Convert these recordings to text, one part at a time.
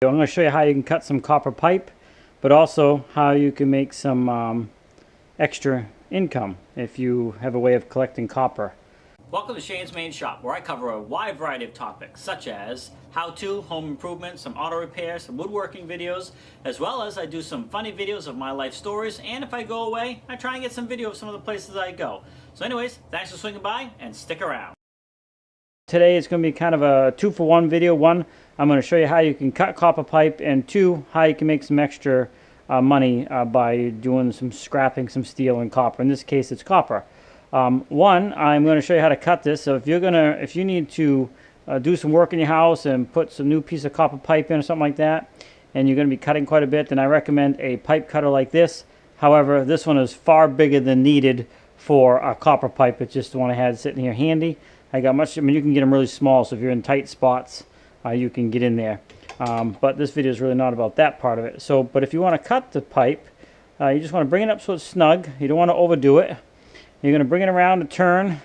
I'm going to show you how you can cut some copper pipe, but also how you can make some extra income if you have a way of collecting copper. Welcome to Shane's Main Shop, where I cover a wide variety of topics such as how-to, home improvement, some auto repair, some woodworking videos, as well as I do some funny videos of my life stories, and if I go away, I try and get some video of some of the places I go. So anyways, thanks for swinging by and stick around. Today it's going to be kind of a 2-for-1 video. One, I'm going to show you how you can cut copper pipe, and two, how you can make some extra money by doing some scrapping some steel and copper. In this case, it's copper. One, I'm going to show you how to cut this. So if you need to do some work in your house and put some new piece of copper pipe in or something like that, and you're going to be cutting quite a bit, then I recommend a pipe cutter like this. However, this one is far bigger than needed for a copper pipe. It's just the one I had sitting here handy. You can get them really small, so if you're in tight spots, you can get in there. But this video is really not about that part of it. But if you want to cut the pipe, you just want to bring it up so it's snug. You don't want to overdo it. You're going to bring it around to turn,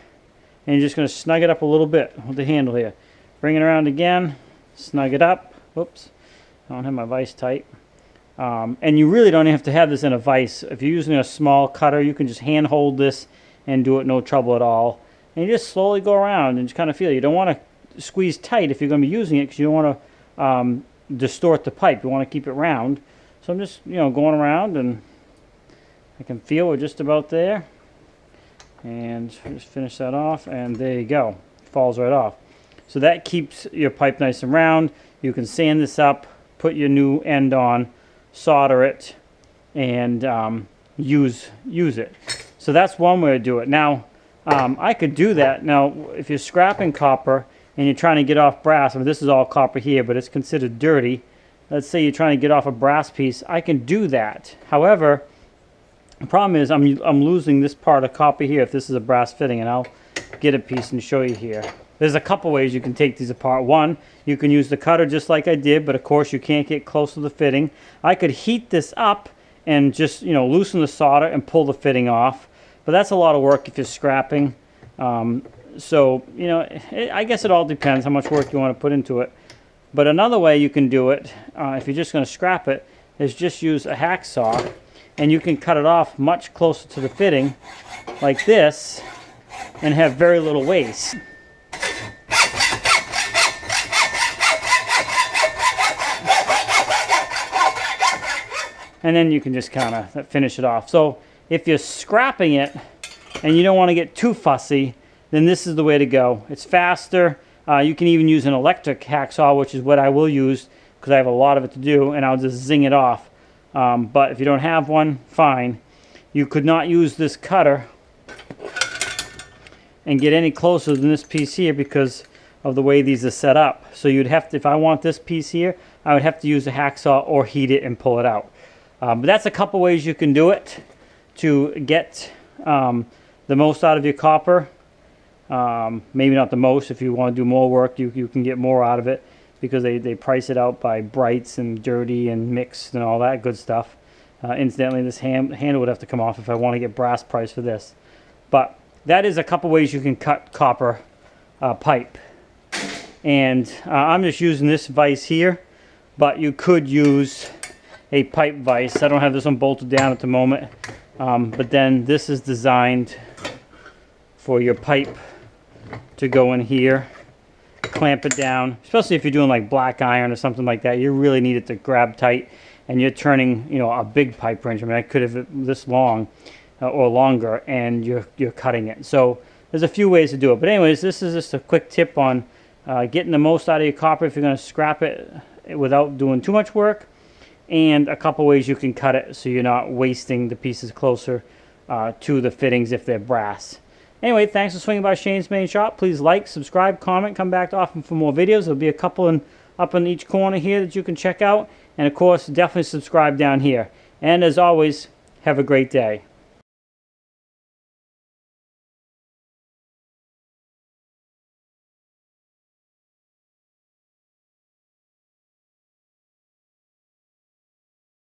and you're just going to snug it up a little bit with the handle here. Bring it around again, snug it up. Whoops, I don't have my vise tight. And you really don't have to have this in a vise. If you're using a small cutter, you can just hand hold this and do it no trouble at all. And you just slowly go around and just kind of feel it. You don't want to squeeze tight if you're going to be using it, because you don't want to distort the pipe. You want to keep it round. So I'm just, going around, and I can feel we're just about there. And just finish that off, and there you go. It falls right off. So that keeps your pipe nice and round. You can sand this up, put your new end on, solder it, and use it. So that's one way to do it. Now, I could do that. Now, if you're scrapping copper and you're trying to get off brass, this is all copper here, but it's considered dirty. Let's say you're trying to get off a brass piece. I can do that. However, the problem is I'm losing this part of copper here if this is a brass fitting, and I'll get a piece and show you here. There's a couple ways you can take these apart. One, you can use the cutter just like I did, but of course you can't get close to the fitting. I could heat this up and just loosen the solder and pull the fitting off. But that's a lot of work if you're scrapping. I guess it all depends how much work you want to put into it. But another way you can do it, if you're just going to scrap it, is just use a hacksaw, and you can cut it off much closer to the fitting, like this, and have very little waste. And then you can just kind of finish it off. So if you're scrapping it and you don't want to get too fussy, then this is the way to go. It's faster. You can even use an electric hacksaw, which is what I will use because I have a lot of it to do, and I'll just zing it off. But if you don't have one, fine. You could not use this cutter and get any closer than this piece here because of the way these are set up. So you'd have to, if I want this piece here, I would have to use a hacksaw or heat it and pull it out. But that's a couple ways you can do it to get the most out of your copper. Maybe not the most. If you want to do more work, you can get more out of it because they price it out by brights and dirty and mixed and all that good stuff. Incidentally, this handle would have to come off if I want to get brass price for this. But that is a couple ways you can cut copper pipe. And I'm just using this vise here, but you could use a pipe vise. I don't have this one bolted down at the moment, but then this is designed for your pipe to go in here, clamp it down, especially if you're doing like black iron or something like that. You really need it to grab tight, and you're turning a big pipe wrench. I could have it this long or longer, and you're cutting it. So there's a few ways to do it, but anyways, this is just a quick tip on getting the most out of your copper if you're going to scrap it without doing too much work, and a couple ways you can cut it so you're not wasting the pieces closer to the fittings if they're brass. Anyway, thanks for swinging by Shane's Main Shop. Please like, subscribe, comment, come back often for more videos. There'll be a couple up in each corner here that you can check out. And of course, definitely subscribe down here. And as always, have a great day.